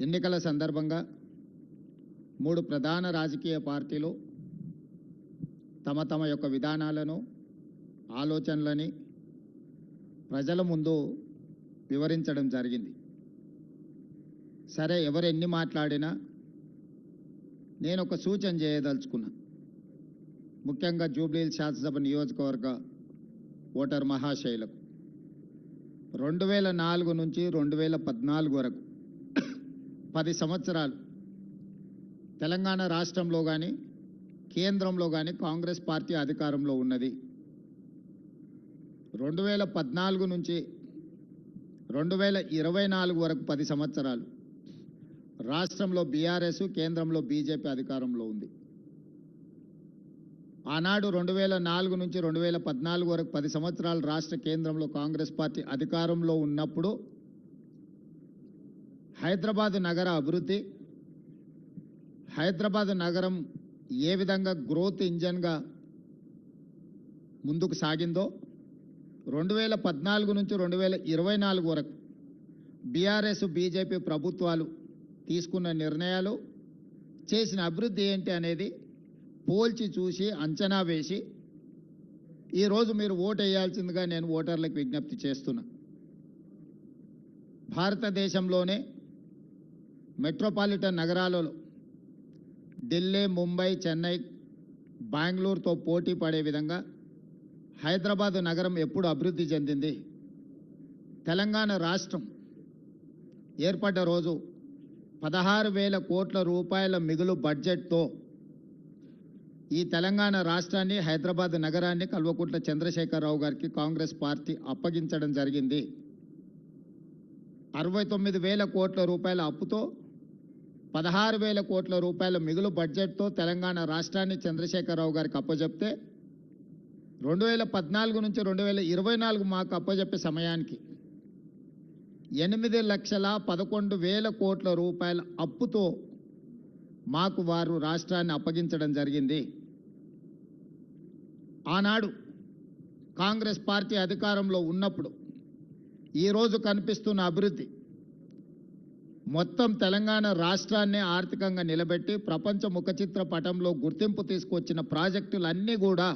ఎన్నికల సందర్భంగా మూడు ప్రధాన రాజకీయ పార్టీలు తమ తమ యొక్క విధానాలను ఆలోచనలని ప్రజల ముందు వివరించడం జరిగింది. సరే, ఎవరు ఎన్ని మాట్లాడినా నేను ఒక సూచన చేయదలుచుకున్నా. ముఖ్యంగా జూబ్లీహిల్స్ శాసనసభ నియోజకవర్గ ఓటర్ మహాశైలకు 2004 నుంచి 2014 వరకు 10 సంవత్సరాలు తెలంగాణ రాష్ట్రంలో కానీ కేంద్రంలో కానీ కాంగ్రెస్ పార్టీ అధికారంలో ఉన్నది. 2014 నుంచి 2024 వరకు 10 సంవత్సరాలు రాష్ట్రంలో బీఆర్ఎస్, కేంద్రంలో బీజేపీ అధికారంలో ఉంది. ఆనాడు 2004 నుంచి 2014 వరకు 10 సంవత్సరాలు రాష్ట్ర కేంద్రంలో కాంగ్రెస్ పార్టీ అధికారంలో ఉన్నప్పుడు హైదరాబాద్ నగర అభివృద్ధి, హైదరాబాద్ నగరం ఏ విధంగా గ్రోత్ ఇంజన్గా ముందుకు సాగిందో 2014 నుంచి 2024 వరకు బీఆర్ఎస్, బీజేపీ ప్రభుత్వాలు తీసుకున్న నిర్ణయాలు, చేసిన అభివృద్ధి ఏంటి అనేది పోల్చి చూసి అంచనా వేసి ఈరోజు మీరు ఓటు వేయాల్సిందిగా నేను ఓటర్లకు విజ్ఞప్తి చేస్తున్నా. భారతదేశంలోనే మెట్రోపాలిటన్ నగరాలలో ఢిల్లీ, ముంబై, చెన్నై, బెంగళూరుతో పోటీ పడే విధంగా హైదరాబాద్ నగరం ఎప్పుడు అభివృద్ధి చెందింది. తెలంగాణ రాష్ట్రం ఏర్పడ్డ రోజు 16,000 కోట్ల రూపాయల మిగులు బడ్జెట్తో ఈ తెలంగాణ రాష్ట్రాన్ని, హైదరాబాద్ నగరాన్ని కల్వకుంట్ల చంద్రశేఖరరావు గారికి కాంగ్రెస్ పార్టీ అప్పగించడం జరిగింది. 69,000 కోట్ల రూపాయల అప్పుతో 16,000 కోట్ల రూపాయల మిగులు బడ్జెట్తో తెలంగాణ రాష్ట్రాన్ని చంద్రశేఖరరావు గారికి అప్పచెప్తే 2014 నుంచి 2024 మాకు అప్పచెప్పే సమయానికి 8,11,000 కోట్ల రూపాయల అప్పుతో మాకు వారు రాష్ట్రాన్ని అప్పగించడం జరిగింది. ఆనాడు కాంగ్రెస్ పార్టీ అధికారంలో ఉన్నప్పుడు ఈరోజు కనిపిస్తున్న అభివృద్ధి మొత్తం తెలంగాణ రాష్ట్రాన్ని ఆర్థికంగా నిలబెట్టి ప్రపంచ ముఖచిత్ర పటంలో గుర్తింపు తీసుకొచ్చిన ప్రాజెక్టులన్నీ కూడా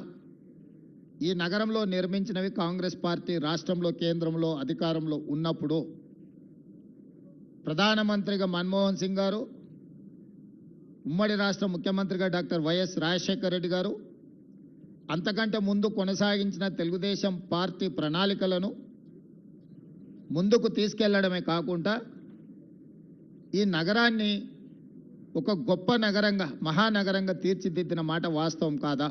ఈ నగరంలో నిర్మించినవి కాంగ్రెస్ పార్టీ రాష్ట్రంలో, కేంద్రంలో అధికారంలో ఉన్నప్పుడు. ప్రధానమంత్రిగా మన్మోహన్ సింగ్ గారు, ఉమ్మడి రాష్ట్ర ముఖ్యమంత్రిగా డాక్టర్ వైఎస్ రాజశేఖర రెడ్డి గారు, అంతకంటే ముందు కొనసాగించిన తెలుగుదేశం పార్టీ ప్రణాళికలను ముందుకు తీసుకెళ్లడమే కాకుండా ఈ నగరాన్ని ఒక గొప్ప నగరంగా, మహానగరంగా తీర్చిదిద్దిన మాట వాస్తవం కాదా?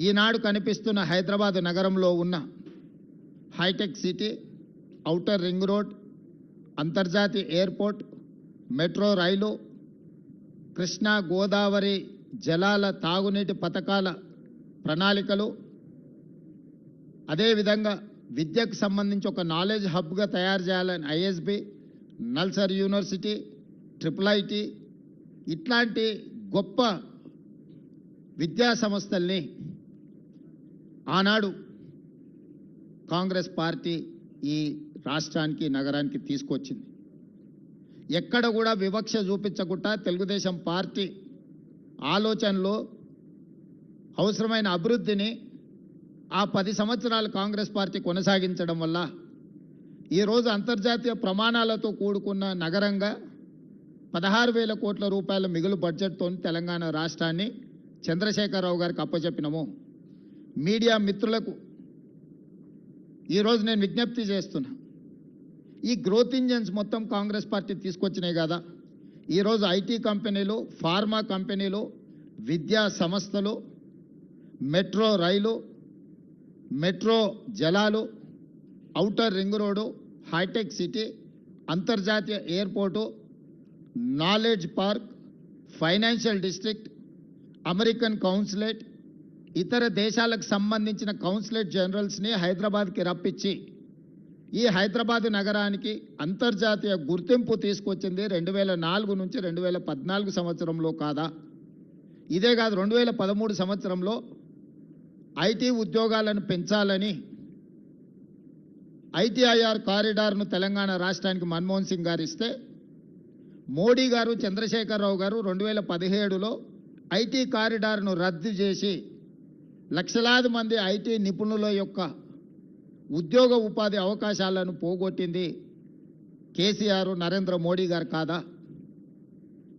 ఈనాడు కనిపిస్తున్న హైదరాబాద్ నగరంలో ఉన్న hitech city, outer ring road, అంతర్జాతీయ airport, metro rail, Krishna Godavari జలాల తాగునీటి పథకాల ప్రణాళికలు, అదేవిధంగా విద్యకు సంబంధించి ఒక నాలెడ్జ్ హబ్గా తయారు చేయాలని ఐఎస్బి, నల్సర్ యూనివర్సిటీ, IIIT ఇట్లాంటి గొప్ప విద్యా సంస్థల్ని ఆనాడు కాంగ్రెస్ పార్టీ ఈ రాష్ట్రానికి, నగరానికి తీసుకొచ్చింది. ఎక్కడ కూడా వివక్ష చూపించకుండా తెలుగుదేశం పార్టీ ఆలోచనలో అవసరమైన అభివృద్ధిని ఆ 10 సంవత్సరాలు కాంగ్రెస్ పార్టీ కొనసాగించడం వల్ల ఈరోజు అంతర్జాతీయ ప్రమాణాలతో కూడుకున్న నగరంగా 16,000 కోట్ల రూపాయల మిగులు బడ్జెట్తో తెలంగాణ రాష్ట్రాన్ని చంద్రశేఖరరావు గారికి అప్పచెప్పినాము. మీడియా మిత్రులకు ఈరోజు నేను విజ్ఞప్తి చేస్తున్నా, ఈ గ్రోత్ ఇంజన్స్ మొత్తం కాంగ్రెస్ పార్టీ తీసుకొచ్చినాయి కదా. ఈరోజు ఐటీ కంపెనీలు, ఫార్మా కంపెనీలు, విద్యా సంస్థలు, మెట్రో రైలు, మెట్రో జలాలు, outer ring road, hitech city, అంతర్జాతీయ airport, knowledge park, financial district, American consulate, ఇతర దేశాలకు సంబంధించిన కౌన్సిలేట్ జనరల్స్ని హైదరాబాద్కి రప్పించి ఈ హైదరాబాద్ నగరానికి అంతర్జాతీయ గుర్తింపు తీసుకొచ్చింది 2004 నుంచి 2014 సంవత్సరంలో కాదా? ఇదే కాదు, 2013 సంవత్సరంలో ఐటీ ఉద్యోగాలను పెంచాలని ఐటీఐఆర్ కారిడార్ను తెలంగాణ రాష్ట్రానికి మన్మోహన్ సింగ్ గారు ఇస్తే మోడీ గారు చంద్రశేఖరరావు గారు 2017లో ఐటీ కారిడార్ను రద్దు చేసి లక్షలాది మంది ఐటీ నిపుణుల యొక్క ఉద్యోగ ఉపాధి అవకాశాలను పోగొట్టింది కేసీఆర్ నరేంద్ర మోడీ గారు కాదా?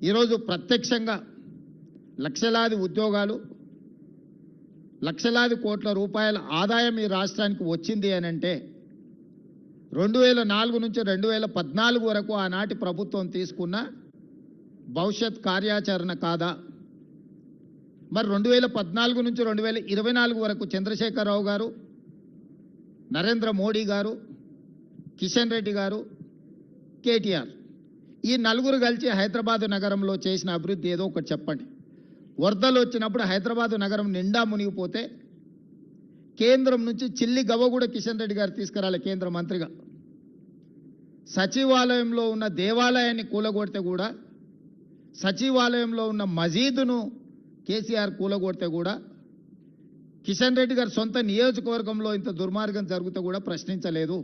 ఈరోజు ప్రత్యక్షంగా లక్షలాది ఉద్యోగాలు, లక్షలాది కోట్ల రూపాయల ఆదాయం ఈ రాష్ట్రానికి వచ్చింది అని అంటే 2004 నుంచి 2014 వరకు ఆనాటి ప్రభుత్వం తీసుకున్న భవిష్యత్ కార్యాచరణ కాదా? మరి 2014 నుంచి 2024 వరకు చంద్రశేఖరరావు గారు, నరేంద్ర మోడీ గారు, కిషన్ రెడ్డి గారు, కేటీఆర్ ఈ నలుగురు కలిసి హైదరాబాద్ నగరంలో చేసిన అభివృద్ధి ఏదో ఒకటి చెప్పండి. వరదలు వచ్చినప్పుడు హైదరాబాద్ నగరం నిండా మునిగిపోతే కేంద్రం నుంచి చిల్లి గవ్వ కూడా కిషన్ రెడ్డి గారు తీసుకురాలి కేంద్ర మంత్రిగా. సచివాలయంలో ఉన్న దేవాలయాన్ని కూలగొడితే కూడా, సచివాలయంలో ఉన్న మసీదును కేసీఆర్ కూలగొడితే కూడా, కిషన్ రెడ్డి గారు సొంత నియోజకవర్గంలో ఇంత దుర్మార్గం జరిగితే కూడా ప్రశ్నించలేదు.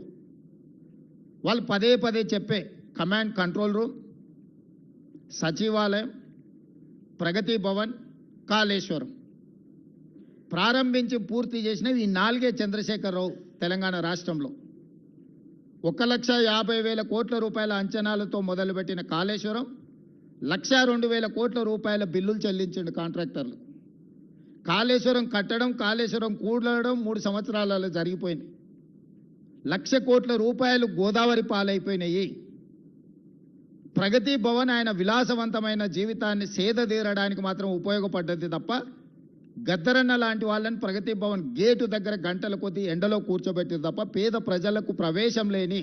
వాళ్ళు పదే పదే చెప్పే కమాండ్ కంట్రోల్ రూమ్, సచివాలయం, ప్రగతి భవన్, కాళేశ్వరం ప్రారంభించి పూర్తి చేసినవి ఈ 4 చంద్రశేఖరరావు తెలంగాణ రాష్ట్రంలో. 1,50,000 కోట్ల రూపాయల అంచనాలతో మొదలుపెట్టిన కాళేశ్వరం 1,02,000 కోట్ల రూపాయల బిల్లులు చెల్లించిండు కాంట్రాక్టర్లు. కాళేశ్వరం కట్టడం, కాళేశ్వరం కూడడం 3 సంవత్సరాలలో జరిగిపోయింది. 1,00,000 కోట్ల రూపాయలు గోదావరి పాలైపోయినాయి. ప్రగతి భవన్ ఆయన విలాసవంతమైన జీవితాన్ని సేదతీరడానికి మాత్రం ఉపయోగపడ్డది తప్ప, గద్దరన్న లాంటి వాళ్ళని ప్రగతి భవన్ గేటు దగ్గర గంటల కొద్దీ ఎండలో కూర్చోబెట్టింది తప్ప పేద ప్రజలకు ప్రవేశం లేని